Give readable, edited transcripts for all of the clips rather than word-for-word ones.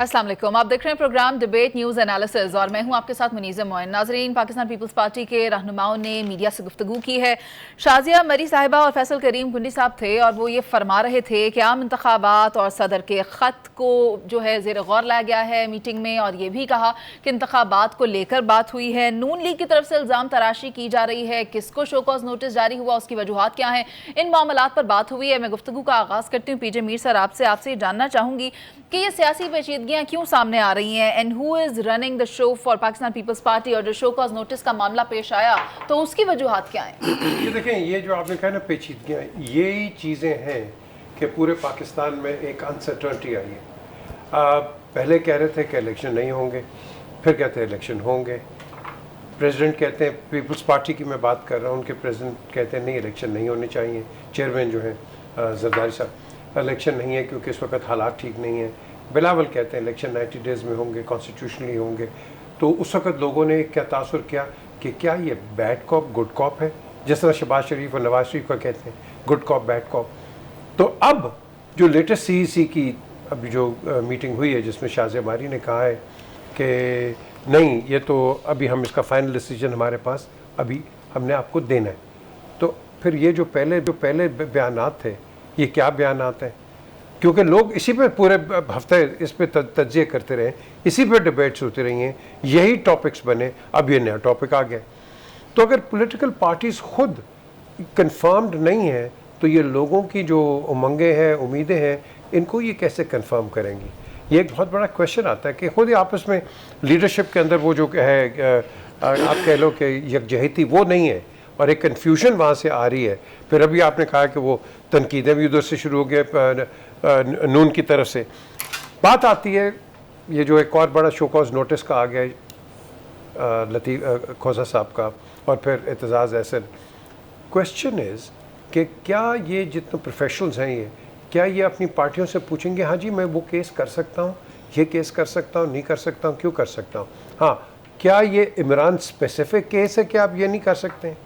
अस्सलाम वालेकुम, आप देख रहे हैं प्रोग्राम डिबेट न्यूज़ एनालिसिस और मैं हूं आपके साथ मुनीज़ा मोइन। नाजरीन, पाकिस्तान पीपल्स पार्टी के रहनुमाओं ने मीडिया से गुफ्तगू की है। शाजिया मरी साहिबा और फैसल करीम गुंडी साहब थे और वो ये फरमा रहे थे कि आम इंतखाबात और सदर के ख़त को जो है ज़ेर गौर लाया गया है मीटिंग में, और ये भी कहा कि इंतखाबात को लेकर बात हुई है। नून लीग की तरफ से इल्ज़ाम तराशी की जा रही है, किसको शो कॉज नोटिस जारी हुआ, उसकी वजूहात क्या हैं, इन मामलात पर बात हुई है। मैं गुफ्तगू का आगाज़ करती हूँ पीजे मीर सर आपसे ये जानना चाहूँगी कि ये सियासी पेचीदगियाँ क्यों सामने आ रही हैं and who is running the show for Pakistan Peoples Party, और जो शो कॉज नोटिस का मामला पेश आया तो उसकी वजूहात क्या हैं? ये देखें, ये जो आपने कहा ना पेचीदगियाँ, यही चीज़ें हैं कि पूरे पाकिस्तान में एक अनसर्टनिटी आई है। पहले कह रहे थे कि इलेक्शन नहीं होंगे, फिर कहते हैं इलेक्शन होंगे। प्रेसिडेंट कहते हैं, पीपल्स पार्टी की मैं बात कर रहा हूँ, उनके प्रेसिडेंट कहते हैं नहीं इलेक्शन नहीं होने चाहिए। चेयरमैन जो हैं जरदारी साहब, इलेक्शन नहीं है क्योंकि इस वक्त हालात ठीक नहीं है। बिलावल कहते हैं इलेक्शन 90 डेज़ में होंगे, कॉन्स्टिट्यूशनली होंगे। तो उस वक्त लोगों ने क्या तासुर किया कि क्या ये बैड कॉप गुड कॉप है, जिस तरह शहबाज शरीफ और नवाज शरीफ का कहते हैं गुड कॉप बैड कॉप। तो अब जो लेटेस्ट CEC की अभी जो मीटिंग हुई है जिसमें शाजिया मारी ने कहा है कि नहीं, ये तो अभी हम इसका फाइनल डिसीजन हमारे पास अभी हमने आपको देना है। तो फिर ये जो पहले बयानात थे, ये क्या बयानात हैं? क्योंकि लोग इसी पे पूरे हफ्ते इस पे तज्जिए करते रहे, इसी पे डिबेट्स होती रही हैं, यही टॉपिक्स बने, अब ये नया टॉपिक आ गया। तो अगर पॉलिटिकल पार्टीज़ खुद कंफर्म्ड नहीं है तो ये लोगों की जो उमंगें हैं, उम्मीदें हैं, इनको ये कैसे कंफर्म करेंगी? ये एक बहुत बड़ा क्वेश्चन आता है कि खुद ही आपस में लीडरशिप के अंदर वो जो है आप कह लो कि यकजहती वो नहीं है और एक कन्फ्यूजन वहाँ से आ रही है। फिर अभी आपने कहा कि वो तनकीदें भी उधर से शुरू हो गए नून की तरफ से। बात आती है ये जो एक और बड़ा शोकॉज नोटिस का आ गया लतीफ़ खोसा साहब का और फिर एतजाज़ एहसन। क्वेश्चन इज़ कि क्या ये जितने प्रोफेशनल्स हैं ये क्या ये अपनी पार्टियों से पूछेंगे हाँ जी मैं वो केस कर सकता हूँ, ये केस कर सकता हूँ, नहीं कर सकता हूँ, क्यों कर सकता हूँ? हाँ, क्या ये इमरान स्पेसिफिक केस है कि आप ये नहीं कर सकते हैं?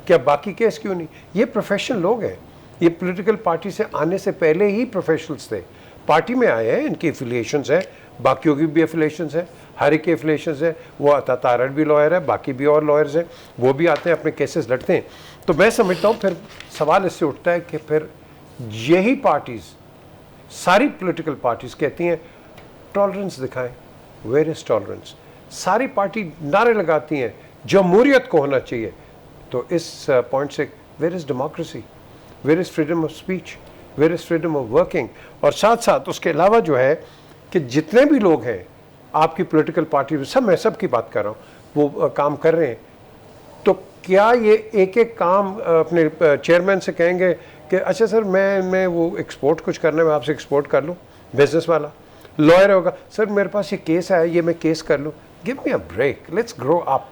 क्या बाकी केस क्यों नहीं? ये प्रोफेशनल लोग हैं, ये पॉलिटिकल पार्टी से आने से पहले ही प्रोफेशनल्स थे, पार्टी में आए हैं, इनकी एफिलिएशंस हैं, बाकियों की भी एफिलिएशंस हैं, हर एक की एफिलिएशंस है। वो अता तारड़ भी लॉयर है, बाकी भी और लॉयर्स हैं, वो भी आते हैं अपने केसेस लड़ते हैं। तो मैं समझता हूँ फिर सवाल इससे उठता है कि फिर यही पार्टीज़, सारी पॉलिटिकल पार्टीज़ कहती हैं टॉलरेंस दिखाएं, वेयर इज़ टॉलरेंस? सारी पार्टी नारे लगाती हैं जमहूरियत को होना चाहिए। तो इस पॉइंट से where is democracy, where is freedom of speech, where is freedom of working? और साथ साथ उसके अलावा जो है कि जितने भी लोग हैं आपकी पॉलिटिकल पार्टी में, सब मैं सब की बात कर रहा हूँ, वो काम कर रहे हैं। तो क्या ये एक एक काम अपने चेयरमैन से कहेंगे कि अच्छा सर मैं वो एक्सपोर्ट कुछ करना है, मैं आपसे एक्सपोर्ट कर लूँ? बिजनेस वाला लॉयर होगा, सर मेरे पास ये केस है, ये मैं केस कर लूँ? Give me a break, let's grow up.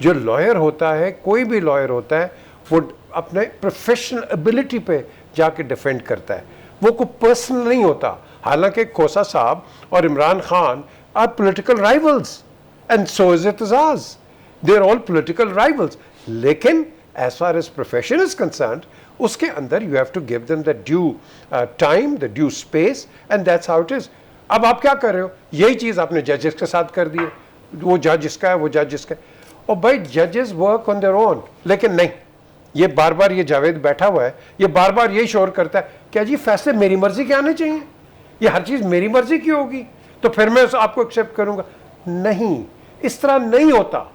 जो लॉयर होता है, कोई भी लॉयर होता है, वो अपने प्रोफेशनल एबिलिटी पे जाके डिफेंड करता है, वो कोई पर्सनल नहीं होता। हालांकि खोसा साहब और Imran Khan are political rivals and so is Aitzaz, they are all political rivals. लेकिन as far as profession is concerned, उसके अंदर you have to give them the due time, the due space, and that's how it is. अब आप क्या कर रहे हो? यही चीज़ आपने जजेस के साथ कर दी है, वो जज इसका है, वो जज इसका है। और भाई जजेस वर्क ऑन देयर ओन, लेकिन नहीं, ये बार बार ये जावेद बैठा हुआ है, ये बार बार यही शोर करता है क्या जी फैसले मेरी मर्जी के आने चाहिए, ये हर चीज़ मेरी मर्जी की होगी तो फिर मैं आपको एक्सेप्ट करूंगा? नहीं, इस तरह नहीं होता।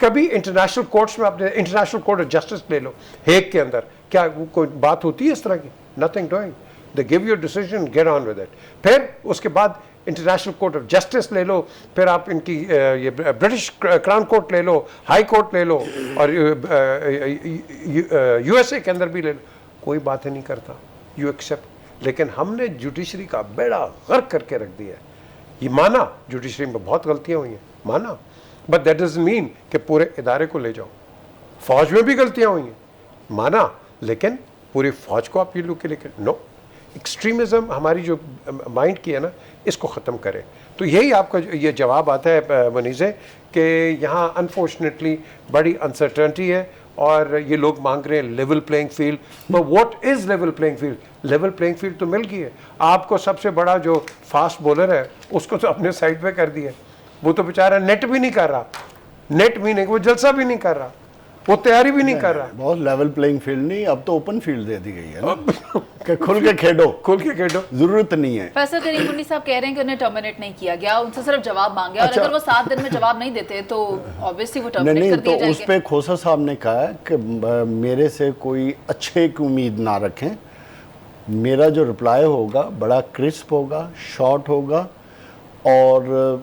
कभी इंटरनेशनल कोर्ट्स में, आपने इंटरनेशनल कोर्ट ऑफ जस्टिस ले लो, हेग के अंदर, क्या कोई बात होती है इस तरह की? Nothing doing, they give your decision, get on with it. फिर उसके बाद इंटरनेशनल कोर्ट ऑफ जस्टिस ले लो, फिर आप इनकी ये ब्रिटिश क्राउन कोर्ट ले लो, हाई कोर्ट ले लो, और USA के अंदर भी ले लो, कोई बात ही नहीं करता, यू एक्सेप्ट। लेकिन हमने जुडिशरी का बेड़ा गर्क करके रख दिया है। ये माना जुडिशरी में बहुत गलतियां हुई हैं, माना, बट दैट डजंट मीन कि पूरे इदारे को ले जाओ। फौज में भी गलतियां हुई हैं, माना, लेकिन पूरी फौज को आप ये लोग के लेकर नो। एक्सट्रीमिज़म हमारी जो माइंड की है ना, इसको ख़त्म करें। तो यही आपका ये जवाब आता है मनीज़े कि यहाँ अनफॉर्चुनेटली बड़ी अनसर्टनिटी है और ये लोग मांग रहे हैं level playing field. But what is level playing field? Level playing field तो मिल गई है आपको। सबसे बड़ा जो फास्ट बॉलर है उसको तो अपने साइड पे कर दिया, वो तो बेचारा नेट भी नहीं कर रहा, नेट भी नहीं, वो जलसा भी नहीं कर रहा, वो तैयारी भी नहीं कर रहा। बहुत लेवल प्लेइंग फील्ड नहीं, अब तो ओपन फील्ड दे दी गई है ना कि खुल के खेलो, खुल के खेलो, जरूरत नहीं है। फैसल करीम कुंडी साहब कह रहे हैं कि उन्हें टर्मिनेट नहीं किया गया, उनसे सिर्फ जवाब मांगे, और अगर वो 7 दिन में जवाब नहीं देते तो ऑब्वियसली वो टर्मिनेट कर दिए तो उस जाएंगे। पे खोसा साहब ने कहा कि मेरे से कोई अच्छे की उम्मीद ना रखें, मेरा जो रिप्लाई होगा बड़ा क्रिस्प होगा, शॉर्ट होगा और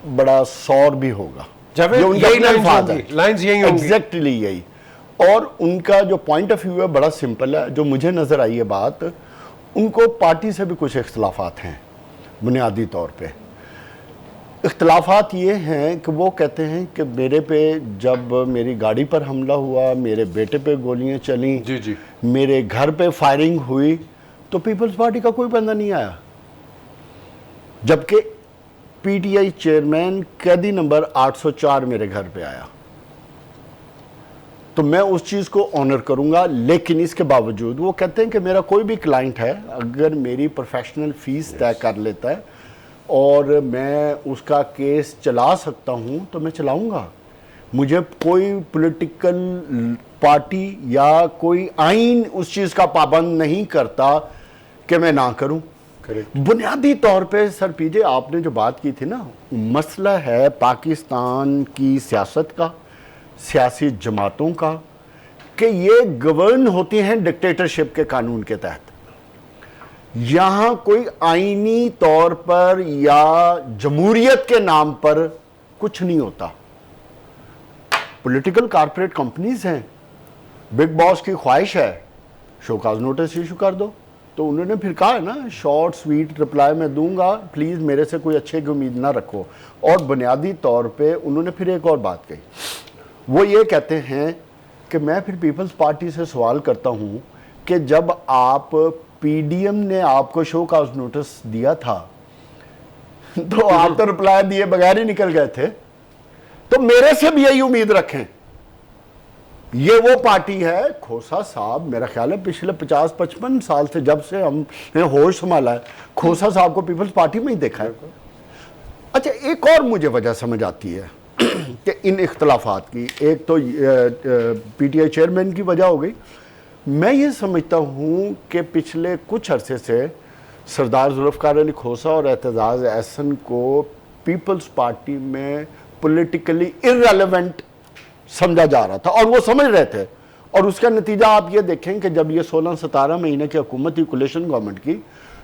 बड़ा सौर भी होगा। लाइंस यही होंगी, एग्जैक्टली यही। और उनका जो पॉइंट ऑफ व्यू है बड़ा सिंपल है, जो मुझे नजर आई है बात, उनको पार्टी से भी कुछ इख्तलाफात हैं बुनियादी तौर पे। इख्तलाफात ये हैं कि वो कहते हैं कि मेरे पे जब मेरी गाड़ी पर हमला हुआ, मेरे बेटे पे गोलियां चली, जी जी, मेरे घर पे फायरिंग हुई, तो पीपल्स पार्टी का कोई बंदा नहीं आया, जबकि पीटीआई चेयरमैन कैदी नंबर 804 मेरे घर पे आया। तो मैं उस चीज़ को ऑनर करूंगा, लेकिन इसके बावजूद वो कहते हैं कि मेरा कोई भी क्लाइंट है, अगर मेरी प्रोफेशनल फीस तय कर लेता है और मैं उसका केस चला सकता हूं तो मैं चलाऊंगा। मुझे कोई पॉलिटिकल पार्टी या कोई आइन उस चीज़ का पाबंद नहीं करता कि मैं ना करूं। बुनियादी तौर पे सर पीजे आपने जो बात की थी ना, मसला है पाकिस्तान की सियासत का, सियासी जमातों का, कि ये गवर्न होती हैं डिक्टेटरशिप के कानून के तहत। यहां कोई आईनी तौर पर या जमहूरियत के नाम पर कुछ नहीं होता। पॉलिटिकल कारपोरेट कंपनीज हैं, बिग बॉस की ख्वाहिश है शोकाज नोटिस इशू कर दो, तो उन्होंने फिर कहा है ना शॉर्ट स्वीट रिप्लाई मैं दूंगा, प्लीज़ मेरे से कोई अच्छे की उम्मीद ना रखो। और बुनियादी तौर पे उन्होंने फिर एक और बात कही, वो ये कहते हैं कि मैं फिर पीपल्स पार्टी से सवाल करता हूं कि जब आप पीडीएम ने आपको शो काज नोटिस दिया था तो आप तो रिप्लाई दिए बगैर ही निकल गए थे, तो मेरे से भी यही उम्मीद रखें। ये वो पार्टी है, खोसा साहब मेरा ख्याल है पिछले 50-55 साल से जब से हमने होश संभाला है, खोसा साहब को पीपल्स पार्टी में ही देखा है। अच्छा, एक और मुझे वजह समझ आती है कि इन इख्तलाफात की, एक तो पीटीआई चेयरमैन की वजह हो गई। मैं ये समझता हूँ कि पिछले कुछ अरसे से सरदार जुल्फ़िकार अली खोसा और एतजाज़ एहसन को पीपल्स पार्टी में पॉलिटिकली इररेलेवेंट समझा जा रहा था और वो समझ रहे थे। और उसका नतीजा आप ये देखें कि जब ये 16-17 महीने की हुकूमत थी कोलिशन गवर्नमेंट की,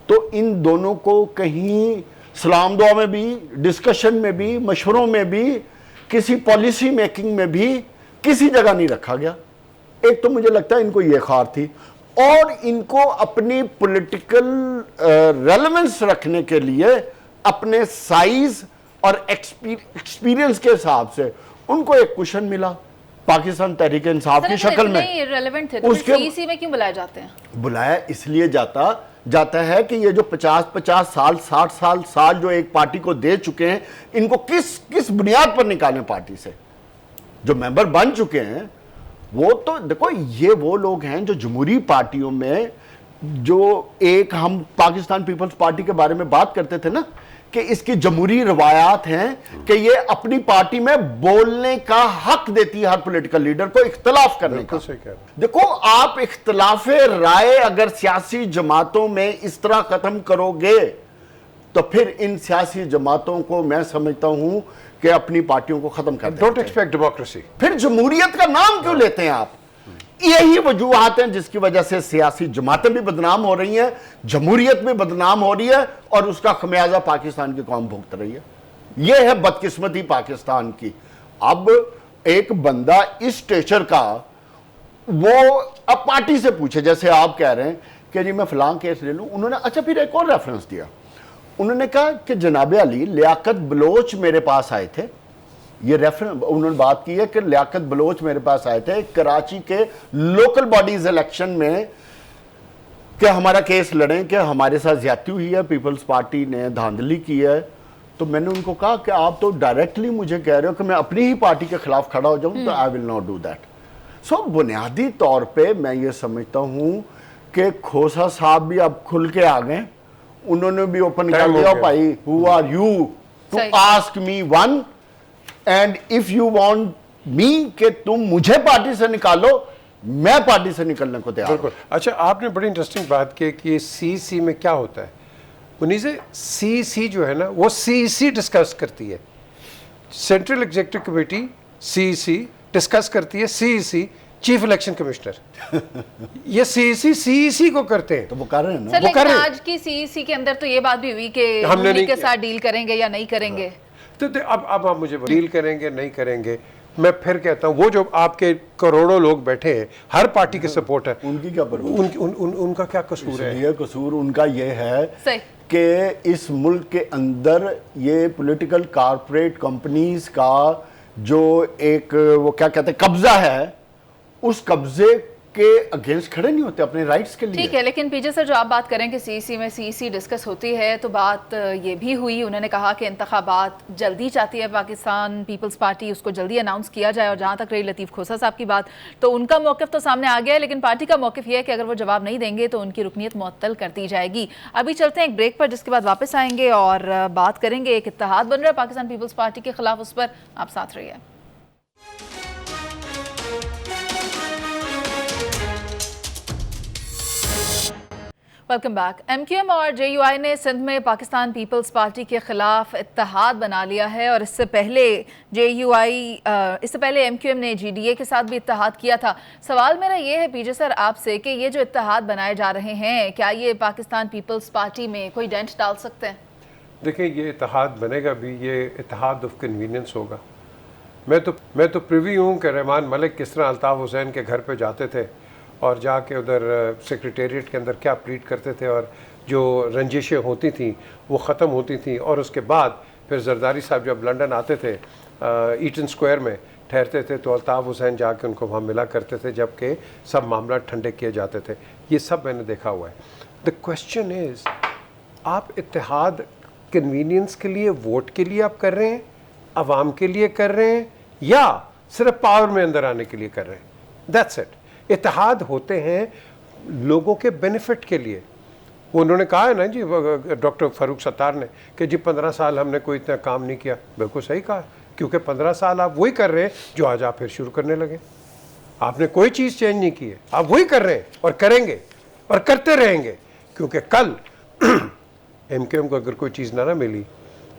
तो इन दोनों को कहीं सलाम दुआ में भी, डिस्कशन में भी, मशवरों में भी, किसी पॉलिसी मेकिंग में भी किसी जगह नहीं रखा गया। एक तो मुझे लगता है इनको ये खार थी, और इनको अपनी पॉलिटिकल रेलेवेंस रखने के लिए अपने साइज और एक्सपीरियंस के हिसाब से उनको एक कुशन मिला पाकिस्तान तहरीक इंसाफ की शक्ल में। इररिलेवेंट थे तो उसके सीईसी में क्यों बुलाए जाते हैं? बुलाया इसलिए जाता है कि ये जो 50-50 साल 60 साल जो एक पार्टी को दे चुके हैं, इनको किस बुनियाद पर निकालें पार्टी से। जो मेंबर बन चुके हैं वो तो देखो, ये वो लोग हैं जो जमहूरी पार्टियों में, जो एक हम पाकिस्तान पीपल्स पार्टी के बारे में बात करते थे ना कि इसकी जमहूरी रवायात हैं कि ये अपनी पार्टी में बोलने का हक देती है हर पॉलिटिकल लीडर को इख्तलाफ करने का। देखो, आप इख्तलाफे राय अगर सियासी जमातों में इस तरह खत्म करोगे तो फिर इन सियासी जमातों को मैं समझता हूं कि अपनी पार्टियों को खत्म कर देते हैं। Don't expect democracy. फिर जमहूरियत का नाम क्यों लेते हैं आप? यही वजूहात हैं जिसकी वजह से सियासी जमातें भी बदनाम हो रही हैं, जमहूरियत भी बदनाम हो रही है, और उसका खमियाजा पाकिस्तान की कौम भुगत रही है। यह है बदकिस्मती पाकिस्तान की। अब एक बंदा इस स्टेचर का, वो अब पार्टी से पूछे, जैसे आप कह रहे हैं कि जी मैं फलां केस ले लूं, उन्होंने अच्छा फिर एक और रेफरेंस दिया। उन्होंने कहा कि जनाब अली लियाकत बलोच मेरे पास आए थे, ये रेफरेंस उन्होंने बात की है कि लियाकत बलोच मेरे पास आए थे कराची के लोकल बॉडीज इलेक्शन में कि हमारा केस लड़ें कि हमारे साथ ज्यादती हुई है, पीपल्स पार्टी ने धांधली की है। तो मैंने उनको कहा कि आप तो डायरेक्टली मुझे कह रहे हो कि मैं अपनी ही पार्टी के खिलाफ खड़ा हो जाऊं, तो I will not do that. So बुनियादी तौर पे मैं ये समझता हूँ कि खोसा साहब भी अब खुल के आ गए, उन्होंने भी ओपन कर दिया, भाई who are you to ask me one, and if you want me कि तुम मुझे पार्टी से निकालो, मैं पार्टी से निकलने को तैयार हूं। अच्छा, आपने बड़ी इंटरेस्टिंग बात की कि सीईसी में क्या होता है। उन्हीं से सीईसी जो है ना, वो सीईसी डिस्कस करती है, central executive committee CEC discuss करती है, सीईसी चीफ इलेक्शन कमिश्नर ये सीईसी को करते हैं। तो वो कर रहे हैं ना, सर, लेकिन आज की सीईसी के अंदर तो ये बात भी हुई कि हमने नहीं के साथ डील करेंगे या नहीं करेंगे। तो अब आप मुझे डील करेंगे नहीं करेंगे, मैं फिर कहता हूँ वो जो आपके करोड़ों लोग बैठे हैं, हर पार्टी के सपोर्ट है, उनकी क्या परवाह, उनका क्या कसूर है? ये कसूर उनका ये है कि इस मुल्क के अंदर ये पॉलिटिकल कॉर्पोरेट कंपनीज का जो एक वो क्या कहते हैं कब्जा है, उस कब्जे के अगेंस्ट खड़े नहीं होते अपने राइट्स के लिए। ठीक है, लेकिन पीजे सर जो आप बात करें कि सीईसी में सीईसी डिस्कस होती है, तो बात ये भी हुई, उन्होंने कहा कि इंतखाबात जल्दी चाहती है पाकिस्तान पीपल्स पार्टी, उसको जल्दी अनाउंस किया जाए। और जहाँ तक रही लतीफ़ खोसा साहब की बात, तो उनका मौक़िफ़ तो सामने आ गया है, लेकिन पार्टी का मौक़िफ़ ये है कि अगर वो जवाब नहीं देंगे तो उनकी रुकनीत मुअत्तल कर दी जाएगी। अभी चलते हैं एक ब्रेक पर, जिसके बाद वापस आएंगे और बात करेंगे। एक इत्तेहाद बन रहा है पाकिस्तान पीपल्स पार्टी के खिलाफ, उस पर आप साथ रहिए। Welcome back. एमक्यूएम और जेयूआई ने सिंध में पाकिस्तान पीपल्स पार्टी के खिलाफ इत्तेहाद बना लिया है, और इससे पहले एमक्यूएम ने जीडीए के साथ भी इत्तेहाद किया था। सवाल मेरा ये है पीजे सर आपसे कि ये जो इत्तेहाद बनाए जा रहे हैं, क्या ये पाकिस्तान पीपल्स पार्टी में कोई डेंट डाल सकते हैं? देखिए, ये इत्तेहाद बनेगा भी, ये इत्तेहाद ऑफ कन्वीनियंस होगा। मैं तो प्रिवी हूँ कि रहमान मलिक किस तरह अल्ताफ़ हुसैन के घर पे जाते थे और जाके उधर सेक्रेटेरिएट के अंदर क्या प्लीट करते थे, और जो रंजिशें होती थी वो ख़त्म होती थी। और उसके बाद फिर जरदारी साहब जब लंदन आते थे, ईटन स्क्वायर में ठहरते थे, तो अल्ताफ़ हुसैन जाके उनको वहाँ मिला करते थे, जबकि सब मामला ठंडे किए जाते थे। ये सब मैंने देखा हुआ है। द क्वेश्चन इज़, आप इत्तेहाद कन्वीनियंस के लिए, वोट के लिए आप कर रहे हैं, अवाम के लिए कर रहे हैं, या सिर्फ पावर में अंदर आने के लिए कर रहे हैं? That's it. इत्तेहाद होते हैं लोगों के बेनिफिट के लिए। वो उन्होंने कहा है ना जी, डॉक्टर फारूक सत्तार ने, कि जी 15 साल हमने कोई इतना काम नहीं किया। बिल्कुल सही कहा, क्योंकि 15 साल आप वही कर रहे हैं जो आज आप फिर शुरू करने लगे। आपने कोई चीज़ चेंज नहीं की है, आप वही कर रहे हैं और करेंगे और करते रहेंगे। क्योंकि कल एमक्यूएम को अगर कोई चीज़ ना मिली,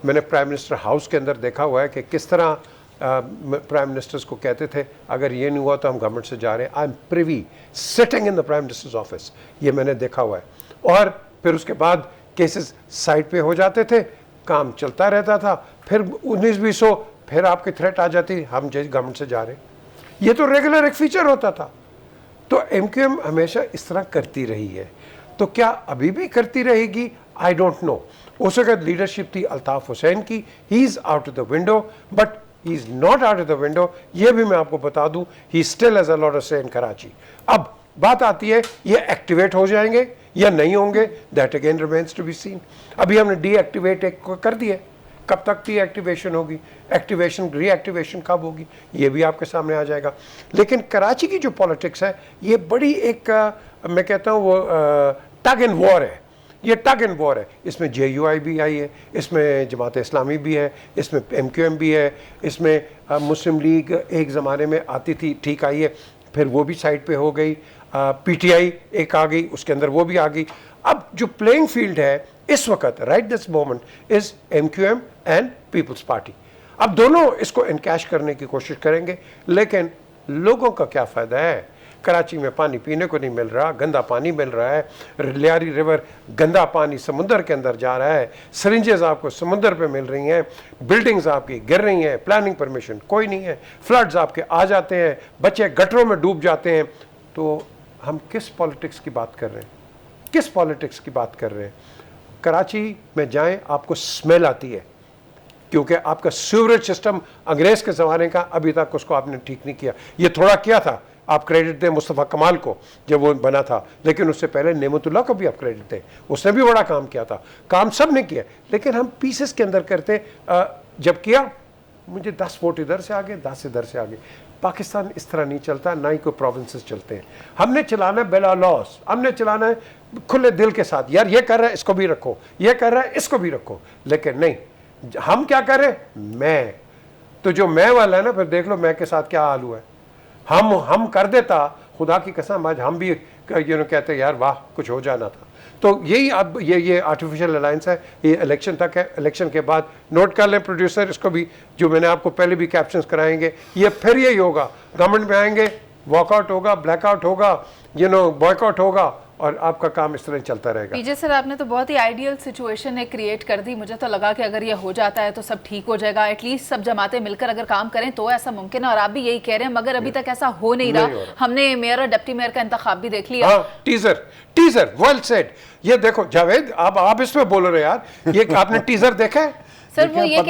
मैंने प्राइम मिनिस्टर हाउस के अंदर देखा हुआ है कि किस तरह प्राइम मिनिस्टर्स को कहते थे, अगर ये नहीं हुआ तो हम गवर्नमेंट से जा रहे हैं। I am privy sitting in the prime minister's office, ये मैंने देखा हुआ है। और फिर उसके बाद केसेस साइड पे हो जाते थे, काम चलता रहता था, फिर 19-20 फिर आपकी थ्रेट आ जाती, हम गवर्नमेंट से जा रहे हैं। ये तो रेगुलर एक फीचर होता था। तो एमक्यूएम हमेशा इस तरह करती रही है, तो क्या अभी भी करती रहेगी? I don't know. उस वक्त लीडरशिप थी अल्ताफ़ हुसैन की, he is out of the window, but he is not out of the window. ये भी मैं आपको बता दूं, he still has a lot of से इन कराची। अब बात आती है, ये एक्टिवेट हो जाएंगे या नहीं होंगे, that again remains to be seen. अभी हमने डीएक्टिवेट एक कर दिया, कब तक डीएक्टिवेशन होगी, एक्टिवेशन रीएक्टिवेशन कब होगी, ये भी आपके सामने आ जाएगा। लेकिन कराची की जो पॉलिटिक्स है, ये बड़ी एक मैं कहता हूँ वो टग एंड वॉर है। ये टग एंड वॉर है। इसमें जेयूआई भी आई है, इसमें जमात इस्लामी भी है, इसमें एमक्यूएम भी है, इसमें मुस्लिम लीग एक ज़माने में आती थी, ठीक आई है, फिर वो भी साइड पे हो गई, पीटीआई एक आ गई, उसके अंदर वो भी आ गई। अब जो प्लेइंग फील्ड है इस वक्त right this moment is MQM and Peoples Party. अब दोनों इसको इनकैश करने की कोशिश करेंगे, लेकिन लोगों का क्या फ़ायदा है? कराची में पानी पीने को नहीं मिल रहा, गंदा पानी मिल रहा है, लियारी रिवर गंदा पानी समुंदर के अंदर जा रहा है, सरिंजेस आपको समुंदर पे मिल रही हैं, बिल्डिंग्स आपकी गिर रही हैं, प्लानिंग परमिशन कोई नहीं है, फ्लड्स आपके आ जाते हैं, बच्चे गटरों में डूब जाते हैं। तो हम किस पॉलिटिक्स की बात कर रहे हैं? किस पॉलिटिक्स की बात कर रहे हैं? कराची में जाएं, आपको स्मेल आती है, क्योंकि आपका सीवरेज सिस्टम अंग्रेज़ के ज़माने का अभी तक उसको आपने ठीक नहीं किया। ये थोड़ा किया था, आप क्रेडिट दें मुस्तफ़ा कमाल को जब वो बना था, लेकिन उससे पहले नेमतुल्लाह को भी आप क्रेडिट दें, उसने भी बड़ा काम किया था। काम सब ने किया, लेकिन हम पीसेस के अंदर करते। जब किया, मुझे 10 वोट इधर से आ गए, 10 इधर से आ गए। पाकिस्तान इस तरह नहीं चलता, ना ही कोई प्रोविंसेस चलते हैं। हमने चलाना है बिला लॉस, हमने चलाना है खुले दिल के साथ, यार ये कर रहा है इसको भी रखो, ये कर रहा है इसको भी रखो। लेकिन नहीं, हम क्या करें, मैं तो जो मैं वाला है ना, फिर देख लो मैं के साथ क्या हाल हुआ है। हम कर देता, खुदा की कसम आज हम भी कहते यार वाह कुछ हो जाना था। तो यही अब ये आर्टिफिशियल अलायंस है, ये इलेक्शन तक है। इलेक्शन के बाद नोट कर लें प्रोड्यूसर, इसको भी जो मैंने आपको पहले भी कैप्शंस कराएंगे, ये फिर यही होगा, गवर्नमेंट में आएंगे, वॉकआउट होगा, ब्लैकआउट होगा, बॉयकॉट होगा, और आपका काम इस तरह चलता रहेगा। पीजे सर, आपने तो बहुत ही आइडियल सिचुएशन क्रिएट कर दी। मुझे तो लगा कि अगर ये हो जाता है तो सब ठीक हो जाएगा, एटलीस्ट सब जमातें मिलकर अगर काम करें तो ऐसा मुमकिन है, और आप भी यही कह रहे हैं, मगर अभी तक ऐसा हो नहीं रहा। हमने मेयर और डिप्टी मेयर का इंतखाब भी देख लिया। हाँ, टीजर वेल सेड। ये देखो जावेद, आप इसमें बोल रहे यार, ये आपने टीजर देखा है? सर वो ये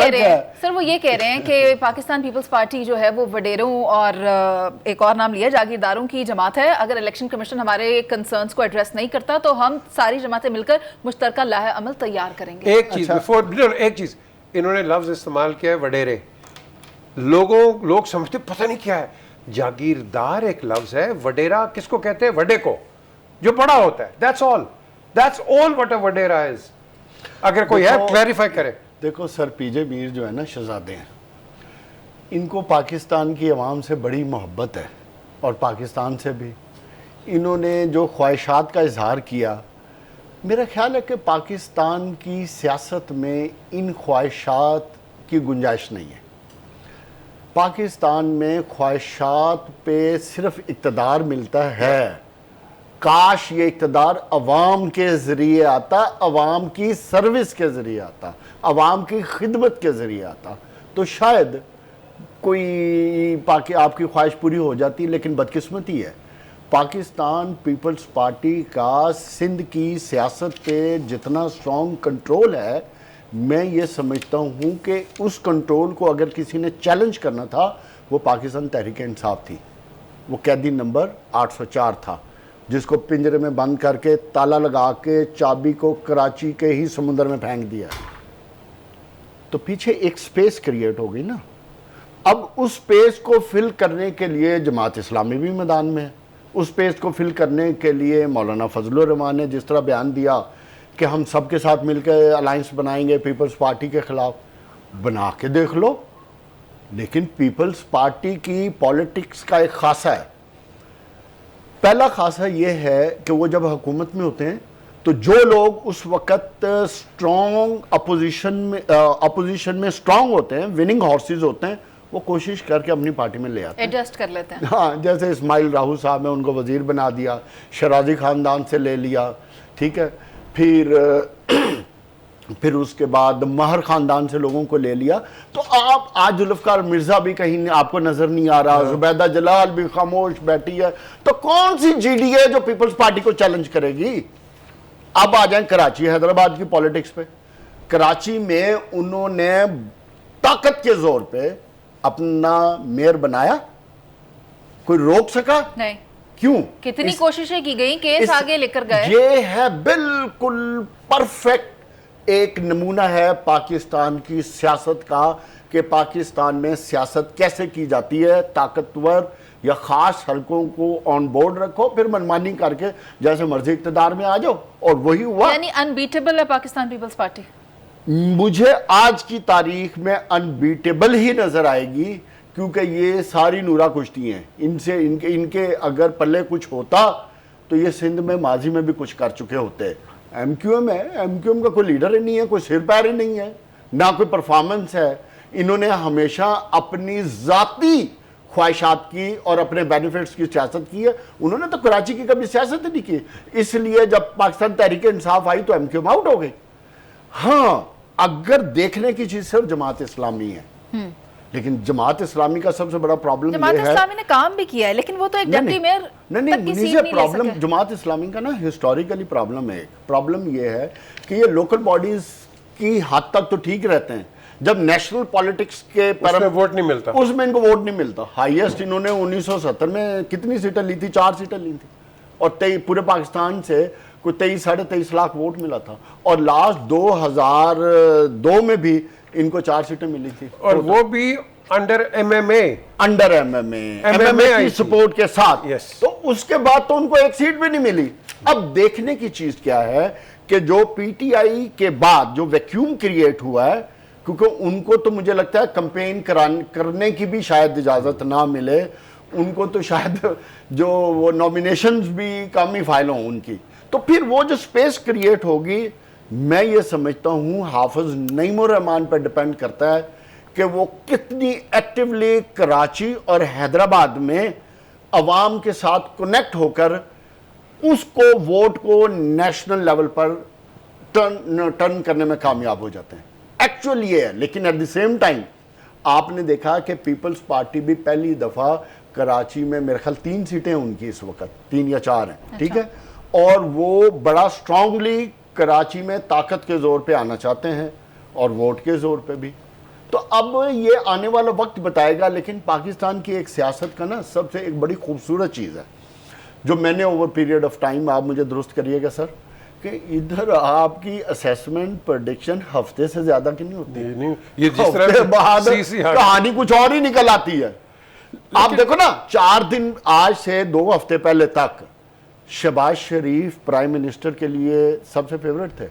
कह रहे हैं कि पाकिस्तान पीपल्स पार्टी जो है वो वडेरों और एक और नाम लिया जागीरदारों की जमात है। अगर इलेक्शन कमीशन हमारे कंसर्न्स को एड्रेस नहीं करता तो हम सारी जमातें मिलकर मुश्तरका लाहे अमल तैयार करेंगे। एक चीज इन्होंने लफ्ज इस्तेमाल किया है वडेरे। लोग समझते पता नहीं क्या है। जागीरदार एक लफ्ज है, वडेरा किसको कहते हैं? वडे को, जो बड़ा होता है। That's all what a wadera is. अगर कोई है क्लैरिफाई करे। देखो सर, पीजे मीर जो है ना शहजादे हैं, इनको पाकिस्तान की आवाम से बड़ी मोहब्बत है, और पाकिस्तान से भी। इन्होंने जो ख्वाहिशात का इजहार किया, मेरा ख्याल है कि पाकिस्तान की सियासत में इन ख्वाहिशात की गुंजाइश नहीं है। पाकिस्तान में ख्वाहिशात पे सिर्फ इक़्तिदार मिलता है। काश ये इक़्तिदार अवाम के ज़रिए आता, अवाम की सर्विस के ज़रिए आता, अवाम की खिदमत के ज़रिए आता, तो शायद कोई आपकी ख्वाहिश पूरी हो जाती। लेकिन बदकिस्मती है, पाकिस्तान पीपल्स पार्टी का सिंध की सियासत पे जितना स्ट्रॉन्ग कंट्रोल है, मैं ये समझता हूँ कि उस कंट्रोल को अगर किसी ने चैलेंज करना था, वो पाकिस्तान तहरीक इंसाफ थी। वो कैदी नंबर 804 था, जिसको पिंजरे में बंद करके ताला लगा के चाबी को कराची के ही समुद्र में फेंक दिया। तो पीछे एक स्पेस क्रिएट हो गई ना। अब उस स्पेस को फिल करने के लिए जमात इस्लामी भी मैदान में है। उस स्पेस को फिल करने के लिए मौलाना फजलुर रहमान ने जिस तरह बयान दिया कि हम सब के साथ मिलकर अलायंस बनाएंगे पीपल्स पार्टी के खिलाफ, बना के देख लो। लेकिन पीपल्स पार्टी की पॉलिटिक्स का एक खासा है। पहला खासा ये है कि वो जब हुकूमत में होते हैं तो जो लोग उस वक़्त स्ट्रॉन्ग अपोजिशन में स्ट्रॉन्ग होते हैं, विनिंग हॉर्सेस होते हैं, वो कोशिश करके अपनी पार्टी में ले आते हैं, एडजस्ट कर लेते हैं। हाँ, जैसे इस्माइल राहू साहब है, उनको वज़ीर बना दिया, शराजी ख़ानदान से ले लिया, ठीक है। फिर उसके बाद महर ख़ानदान से लोगों को ले लिया। तो आप आज जुल्फ़कार मिर्ज़ा भी कहीं आपको नज़र नहीं आ रहा, जुबैदा जलाल भी खामोश बैठी है। तो कौन सी जीडी है जो पीपल्स पार्टी को चैलेंज करेगी? अब आ जाए कराची हैदराबाद की पॉलिटिक्स पे। कराची में उन्होंने ताकत के जोर पे अपना मेयर बनाया, कोई रोक सका नहीं। क्यों? कितनी कोशिशें की गई, केस आगे लेकर गए। ये है बिल्कुल परफेक्ट एक नमूना है पाकिस्तान की सियासत का, कि पाकिस्तान में सियासत कैसे की जाती है। ताकतवर या ख़ास हलकों को ऑन बोर्ड रखो, फिर मनमानी करके जैसे मर्जी इक़्तिदार में आ जाओ, और वही हुआ। यानी अनबीटेबल है पाकिस्तान पीपल्स पार्टी। मुझे आज की तारीख में अनबीटेबल ही नज़र आएगी, क्योंकि ये सारी नूरा कुश्ती हैं। इनके अगर पल्ले कुछ होता तो ये सिंध में माजी में भी कुछ कर चुके होते। एमक्यूएम है, एमक्यूएम का कोई लीडर ही नहीं है, कोई सिर पैर ही नहीं है, ना कोई परफॉर्मेंस है। इन्होंने हमेशा अपनी ज़ाती ख्वाहिशात की और अपने बेनिफिट्स की सियासत की है। उन्होंने तो कराची की कभी सियासत नहीं की। इसलिए जब पाकिस्तान तहरीक इंसाफ आई तो एमक्यूएम आउट हो गई। हाँ, अगर देखने की चीज़ सिर्फ जमात इस्लामी है, लेकिन जमात इस्लामी का सबसे बड़ा प्रॉब्लम जमात इस्लामी ने काम भी किया है, लेकिन वो तो एक डिप्टी मेयर नहीं प्रॉब्लम जमात इस्लामी का ना हिस्टोरिकली प्रॉब्लम है। प्रॉब्लम ये है कि ये लोकल बॉडीज की हद तक तो ठीक रहते हैं, जब नेशनल पॉलिटिक्स के उसमें वोट नहीं मिलता, उसमें इनको वोट नहीं मिलता। हाईएस्ट इन्होंने 1970 में कितनी सीटें ली थी? 4 सीटें ली थी, और पूरे पाकिस्तान से कोई 23-23.5 लाख वोट मिला था। और लास्ट 2002 में भी इनको 4 सीटें मिली थी, और वो भी अंडर MMA की सपोर्ट के साथ। Yes. तो उसके बाद तो उनको एक सीट भी नहीं मिली। अब देखने की चीज क्या है कि जो पीटीआई के बाद जो वैक्यूम क्रिएट हुआ है, क्योंकि उनको तो मुझे लगता है कंपेन करने की भी शायद इजाजत ना मिले, उनको तो शायद जो वो नॉमिनेशंस भी कम ही फाइल हों उनकी, तो फिर वो जो स्पेस क्रिएट होगी, मैं ये समझता हूं हाफिज नईमुर रहमान पर डिपेंड करता है कि वो कितनी एक्टिवली कराची और हैदराबाद में अवाम के साथ कनेक्ट होकर उसको वोट को नेशनल लेवल पर टर्न करने में कामयाब हो जाते हैं। एक्चुअली ये है, लेकिन एट द सेम टाइम आपने देखा कि पीपल्स पार्टी भी पहली दफा कराची में, मेरे ख्याल 3 सीटें उनकी इस वक्त 3 या 4 हैं। अच्छा। ठीक है, और वो बड़ा स्ट्रांगली कराची में ताकत के जोर पे आना चाहते हैं और वोट के जोर पे भी। तो अब ये आने वाला वक्त बताएगा, लेकिन पाकिस्तान की एक सियासत का ना सबसे एक बड़ी खूबसूरत चीज़ है जो मैंने ओवर पीरियड ऑफ टाइम, आप मुझे दुरुस्त करिएगा सर, कि इधर आपकी असेसमेंट प्रेडिक्शन हफ्ते से ज्यादा की नहीं होती है। नहीं, ये जिस हफ्ते तरह बाद हाँ। कहानी कुछ और ही निकल आती है। आप देखो ना, 4 दिन, आज से 2 हफ्ते पहले तक शहबाज शरीफ प्राइम मिनिस्टर के लिए सबसे फेवरेट थे,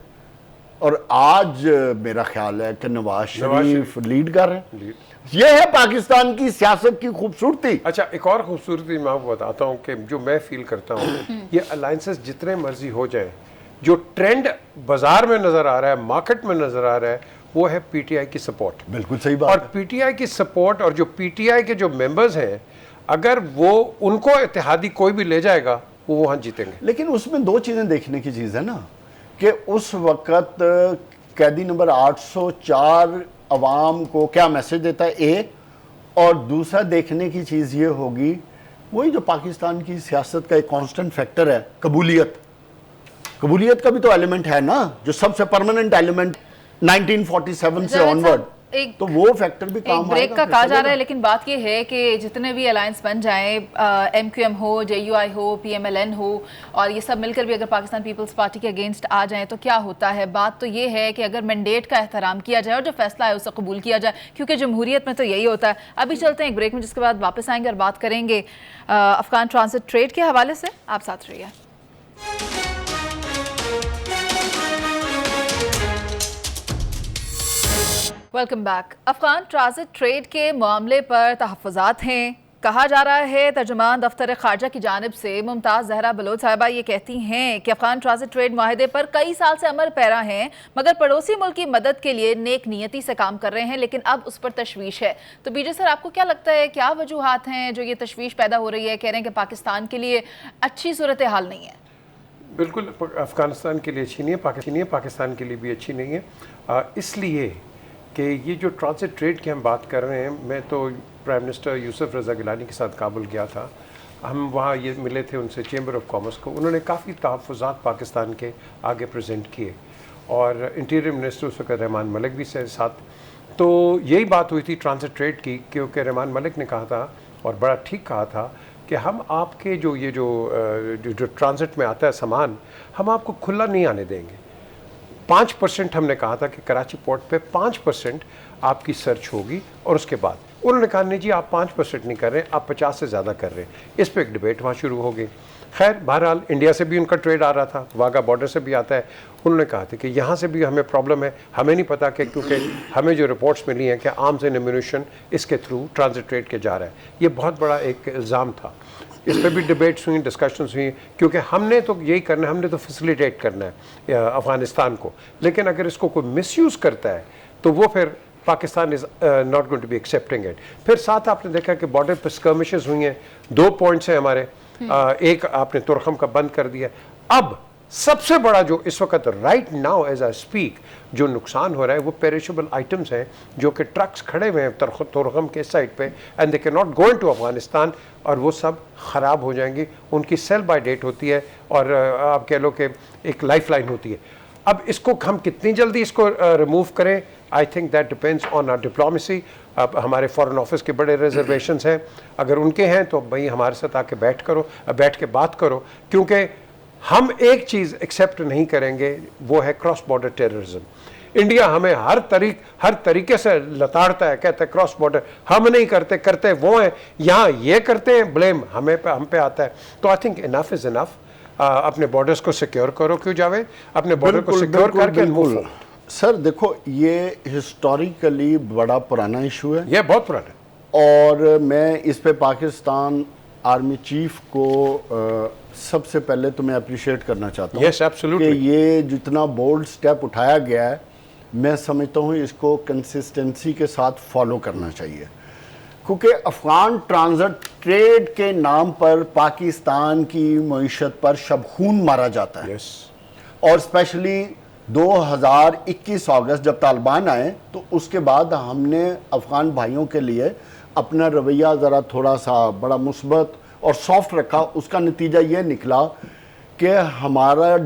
और आज मेरा ख्याल है कि नवाज शरीफ लीड कर रहे हैं। ये है पाकिस्तान की सियासत की खूबसूरती। अच्छा, एक और खूबसूरती मैं आपको बताता हूँ कि जो मैं फील करता हूँ, ये अलायंसेस जितने मर्जी हो जाए, जो ट्रेंड बाजार में नजर आ रहा है, मार्केट में नजर आ रहा है, वो है पीटीआई की सपोर्ट। बिल्कुल सही बात और है। पीटीआई की सपोर्ट और जो पीटीआई के जो मेंबर्स हैं, अगर वो उनको इत्तेहादी कोई भी ले जाएगा, वो वहां जीतेंगे। लेकिन उसमें 2 चीजें देखने की चीज है ना, कि उस वक्त कैदी नंबर 804 अवाम को क्या मैसेज देता है, एक, और दूसरा देखने की चीज ये होगी, वही जो पाकिस्तान की सियासत का एक कांस्टेंट फैक्टर है, कबूलियत। कबूलियत का भी तो एलिमेंट है ना, जो सबसे परमानेंट एलिमेंट 1947 से ऑनवर्ड, तो वो फैक्टर भी काम एक ब्रेक का कहा जा रहा है, लेकिन बात ये है कि जितने भी अलायंस बन जाएं, MQM हो, JUI हो, PMLN हो, और ये सब मिलकर भी अगर पाकिस्तान पीपल्स पार्टी के अगेंस्ट आ जाएं तो क्या होता है। बात तो ये है कि अगर मैंडेट का एहतराम किया जाए और जो फैसला है उसे कबूल किया जाए, क्योंकि जमहूरियत में तो यही होता है। अभी चलते हैं एक ब्रेक में, जिसके बाद वापस आएंगे और बात करेंगे अफगान ट्रांजिट ट्रेड के हवाले से। आप साथ रहिए। Welcome back. Afghan transit trade के मामले पर तहफ़्फ़ुज़ात हैं। कहा जा रहा है, तर्जुमान दफ्तर खारजा की जानिब से मुमताज़ ज़हरा बलोच साहिबा ये कहती हैं कि अफगान ट्रांजिट ट्रेड माहिदे पर कई साल से अमल पैरा हैं, मगर पड़ोसी मुल्क की मदद के लिए नेक नियति से काम कर रहे हैं, लेकिन अब उस पर तशवीश है। तो बीजे सर, आपको क्या लगता है, क्या वजूहात हैं जो ये तशवीश पैदा हो रही है? कह रहे हैं कि पाकिस्तान के लिए अच्छी सूरत हाल नहीं है। बिल्कुल, अफगानिस्तान के लिए अच्छी नहीं है, पाकिस्तान के लिए भी अच्छी नहीं है। इसलिए कि ये जो ट्रांजिट ट्रेड की हम बात कर रहे हैं, मैं तो प्राइम मिनिस्टर यूसुफ रज़ा गिलानी के साथ काबुल गया था, हम वहाँ ये मिले थे उनसे, चेंबर ऑफ कॉमर्स को। उन्होंने काफ़ी तहफ़्फ़ुज़ात पाकिस्तान के आगे प्रेजेंट किए, और इंटीरियर मिनिस्टर उस वक्त रहमान मलिक भी से साथ। तो यही बात हुई थी ट्रांजिट ट्रेड की, क्योंकि रहमान मलिक ने कहा था, और बड़ा ठीक कहा था, कि हम आपके जो ट्रांजिट में आता है सामान, हम आपको खुला नहीं आने देंगे। 5% हमने कहा था कि कराची पोर्ट पे 5% आपकी सर्च होगी, और उसके बाद उन्होंने कहा नहीं जी, आप 5% नहीं कर रहे, आप 50 से ज़्यादा कर रहे हैं। इस पे एक डिबेट वहाँ शुरू हो गई। खैर, बहरहाल इंडिया से भी उनका ट्रेड आ रहा था, वाघा बॉर्डर से भी आता है। उन्होंने कहा था कि यहाँ से भी हमें प्रॉब्लम है, हमें नहीं पता कि, क्योंकि हमें जो रिपोर्ट्स मिली हैं कि आर्म्स एंड एम्यूनिशन इसके थ्रू ट्रांजिट ट्रेड के जा रहा है। ये बहुत बड़ा एक इल्ज़ाम था। इस पर भी डिबेट्स हुई, डिस्कशंस हुई, क्योंकि हमने तो यही करना है, हमने तो फैसिलिटेट करना है अफ़गानिस्तान को। लेकिन अगर इसको कोई मिसयूज़ करता है तो वो फिर Pakistan is not going to be accepting it. फिर साथ आपने देखा कि बॉर्डर पर स्कर्मिशेस हुई हैं, 2 पॉइंट्स हैं हमारे, एक आपने तुरखम का बंद कर दिया। अब सबसे बड़ा जो इस वक्त right now as I speak जो नुकसान हो रहा है, वो पेरिशेबल आइटम्स हैं, जो कि ट्रक्स खड़े हुए हैं तुरखम के साइड पे, and they can not go into Afghanistan, और वो सब ख़राब हो जाएंगी। उनकी सेल बाय डेट होती है, और आप कह लो कि एक लाइफ लाइन होती है। अब इसको हम कितनी जल्दी इसको रिमूव करें, I think that depends on our diplomacy. अब हमारे फॉरेन ऑफिस के बड़े रिजर्वेशंस हैं, अगर उनके हैं तो भाई हमारे साथ आके बैठ के बात करो, क्योंकि हम एक चीज़ एक्सेप्ट नहीं करेंगे, वो है क्रॉस बॉर्डर टेररिज्म। इंडिया हमें हर तरीके से लताड़ता है, कहते हैं क्रॉस बॉर्डर हम नहीं करते, करते वो हैं, यहाँ ये करते हैं, ब्लेम हम पे आता है। तो I think enough is enough. अपने बॉर्डर्स को सिक्योर करो, क्यों जावेद, अपने बॉर्डर को सिक्योर करके move forward। सर देखो, ये हिस्टोरिकली बड़ा पुराना इशू है, ये बहुत पुराना है, और मैं इस पे पाकिस्तान आर्मी चीफ को सबसे पहले तो मैं अप्रिशिएट करना चाहता हूँ। Yes, absolutely। कि ये जितना बोल्ड स्टेप उठाया गया है, मैं समझता हूँ इसको कंसिस्टेंसी के साथ फॉलो करना चाहिए, क्योंकि अफगान ट्रांजिट ट्रेड के नाम पर पाकिस्तान की मईशत पर शबखून मारा जाता है। yes। और स्पेशली 2021 अगस्त जब तालिबान आए, तो उसके बाद हमने अफगान भाइयों के लिए अपना रवैया ज़रा थोड़ा सा बड़ा मुस्बत और सॉफ्ट रखा। उसका नतीजा ये निकला कि हमारा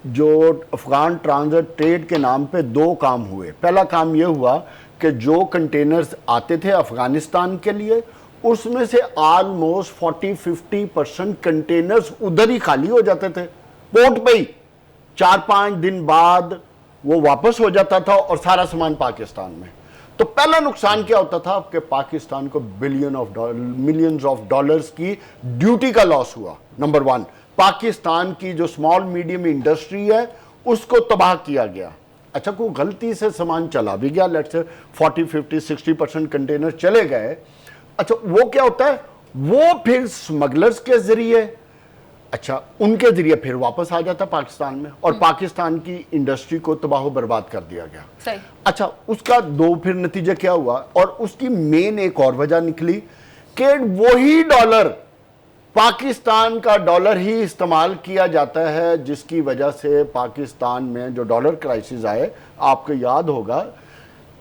जो अफगान ट्रांजिट ट्रेड के नाम पे 2 काम हुए। पहला काम ये हुआ कि जो कंटेनर्स आते थे अफगानिस्तान के लिए, उसमें से ऑलमोस्ट 40-50% कंटेनर्स उधर ही खाली हो जाते थे, पोर्ट पे ही। 4-5 दिन बाद वो वापस हो जाता था और सारा सामान पाकिस्तान में। तो पहला नुकसान क्या होता था कि पाकिस्तान को मिलियंस ऑफ डॉलर्स की ड्यूटी का लॉस हुआ। नंबर 1, पाकिस्तान की जो स्मॉल मीडियम इंडस्ट्री है उसको तबाह किया गया। अच्छा, कोई गलती से सामान चला भी गया, लेट्स से 40-50-60% कंटेनर चले गए। अच्छा, वो क्या होता है, वो फिर स्मगलर्स के जरिए, अच्छा उनके जरिए फिर वापस आ जाता पाकिस्तान में, और पाकिस्तान की इंडस्ट्री को तबाह बर्बाद कर दिया गया। सही। अच्छा, उसका 2 फिर नतीजा क्या हुआ, और उसकी मेन एक और वजह निकली कि वही डॉलर, पाकिस्तान का डॉलर ही इस्तेमाल किया जाता है, जिसकी वजह से पाकिस्तान में जो डॉलर क्राइसिस आए, आपको याद होगा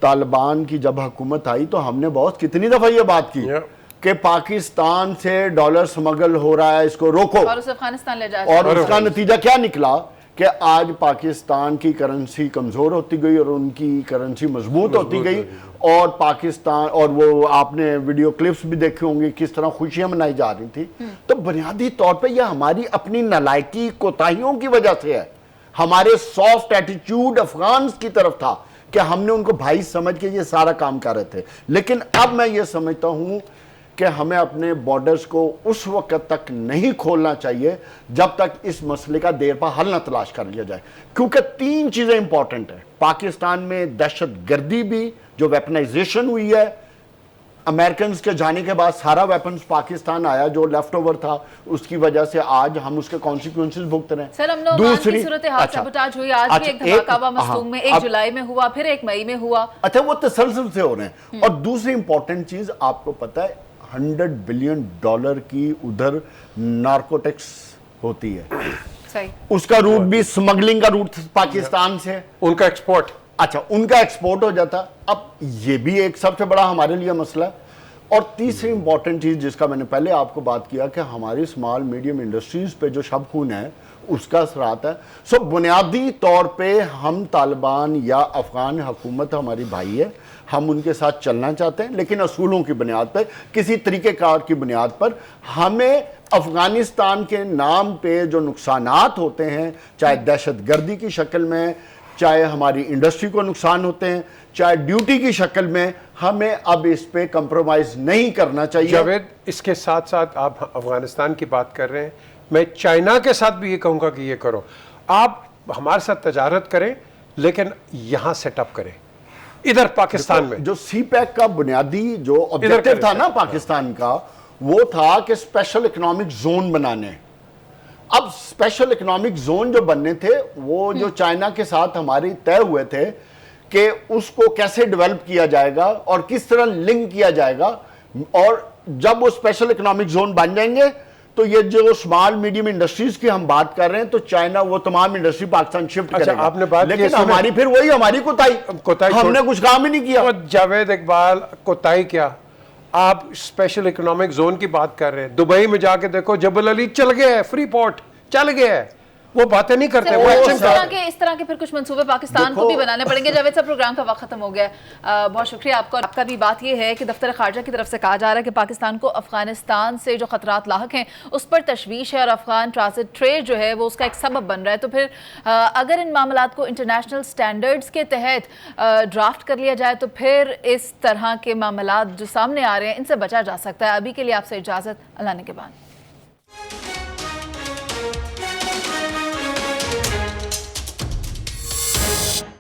तालिबान की जब हुकूमत आई तो हमने बहुत कितनी दफा ये बात की कि पाकिस्तान से डॉलर स्मगल हो रहा है, इसको रोको, और उसे अफगानिस्तान ले जाया। और उसका नतीजा क्या निकला कि आज पाकिस्तान की करेंसी कमजोर होती गई और उनकी करेंसी मजबूत होती गई, और पाकिस्तान, और वो आपने वीडियो क्लिप्स भी देखे होंगे किस तरह खुशियां मनाई जा रही थी। तो बुनियादी तौर पे यह हमारी अपनी नालायकी, कोताहियों की वजह से है। हमारे सॉफ्ट एटीट्यूड अफगान की तरफ था कि हमने उनको भाई समझ के ये सारा काम कर रहे थे। लेकिन अब मैं ये समझता हूं कि हमें अपने बॉर्डर्स को उस वक्त तक नहीं खोलना चाहिए जब तक इस मसले का देर पर हल न तलाश कर लिया जाए, क्योंकि 3 चीजें इंपॉर्टेंट है। पाकिस्तान में दहशत गर्दी भी जो वेपनाइजेशन हुई है, अमेरिकन के जाने के बाद सारा वेपन्स पाकिस्तान आया जो लेफ्ट ओवर था, उसकी वजह से आज हम उसके कॉन्सिक्वेंसेस भुगत रहे हैं। सर, दूसरी सूरत हाल साबोटाज हुई, आज भी एक धमाका मस्तूंग में 1 जुलाई में हुआ, फिर 1 मई में हुआ। अच्छा, वो तसलसल से हो रहे हैं। और दूसरी इंपॉर्टेंट चीज आपको पता है, $100 बिलियन की उधर नार्कोटिक्स होती है। सही। उसका रूट भी स्मगलिंग का रूट पाकिस्तान से, उनका एक्सपोर्ट, अच्छा उनका एक्सपोर्ट हो जाता। अब ये भी एक सबसे बड़ा हमारे लिए मसला है। और तीसरी इंपॉर्टेंट चीज जिसका मैंने पहले आपको बात किया कि हमारी स्मॉल मीडियम इंडस्ट्रीज पे जो शबखून है उसका असर आता है। सो बुनियादी तौर पे हम तालिबान या अफगान हुकूमत हमारी भाई है, हम उनके साथ चलना चाहते हैं, लेकिन असूलों की बुनियाद पर, किसी तरीक़ेकार की बुनियाद पर। हमें अफगानिस्तान के नाम पे जो नुकसानात होते हैं, चाहे दहशत गर्दी की शक्ल में, चाहे हमारी इंडस्ट्री को नुकसान होते हैं, चाहे ड्यूटी की शक्ल में, हमें अब इस पे कंप्रोमाइज नहीं करना चाहिए। जावेद, इसके साथ साथ आप अफगानिस्तान की बात कर रहे हैं, मैं चाइना के साथ भी ये कहूँगा कि ये करो, आप हमारे साथ तजारत करें, लेकिन यहाँ सेटअप करें इधर पाकिस्तान में। जो CPEC का बुनियादी जो ऑब्जेक्टिव था ना पाकिस्तान का, वो था कि स्पेशल इकोनॉमिक जोन बनाने। अब स्पेशल इकोनॉमिक जोन जो बनने थे, वो जो चाइना के साथ हमारे तय हुए थे कि उसको कैसे डेवलप किया जाएगा और किस तरह लिंक किया जाएगा, और जब वो स्पेशल इकोनॉमिक जोन बन जाएंगे तो ये जो स्मॉल मीडियम इंडस्ट्रीज की हम बात कर रहे हैं, तो चाइना वो तमाम इंडस्ट्री पाकिस्तान शिफ्ट करेगा। आपने बात लेकिन हमारी फिर वही हमारी कोताही हमने कुछ काम ही नहीं किया। जावेद इकबाल, कोताही क्या, आप स्पेशल इकोनॉमिक जोन की बात कर रहे हैं, दुबई में जाके देखो, जबल अली चल गया है, फ्री पोर्ट चल गया है, वो बातें नहीं करते, सिर्फ वो इस एक्शन तरह करते। के इस तरह के फिर कुछ मंसूबे पाकिस्तान को भी बनाने पड़ेंगे। जावेद साहब, प्रोग्राम का वक्त खत्म हो गया है। बहुत शुक्रिया आपका। और आपका भी बात यह है कि दफ्तर खारजा की तरफ से कहा जा रहा है कि पाकिस्तान को अफगानिस्तान से जो खतरात लाहक हैं उस पर तशवीश है और अफगान ट्रांजिट ट्रेड जो है वो उसका एक सबब बन रहा है। तो फिर अगर इन मामलात को इंटरनेशनल स्टैंडर्ड्स के तहत ड्राफ्ट कर लिया जाए तो फिर इस तरह के मामलात जो सामने आ रहे हैं इनसे बचा जा सकता है। अभी के लिए आपसे इजाज़त, अल्लाह ने के बाद।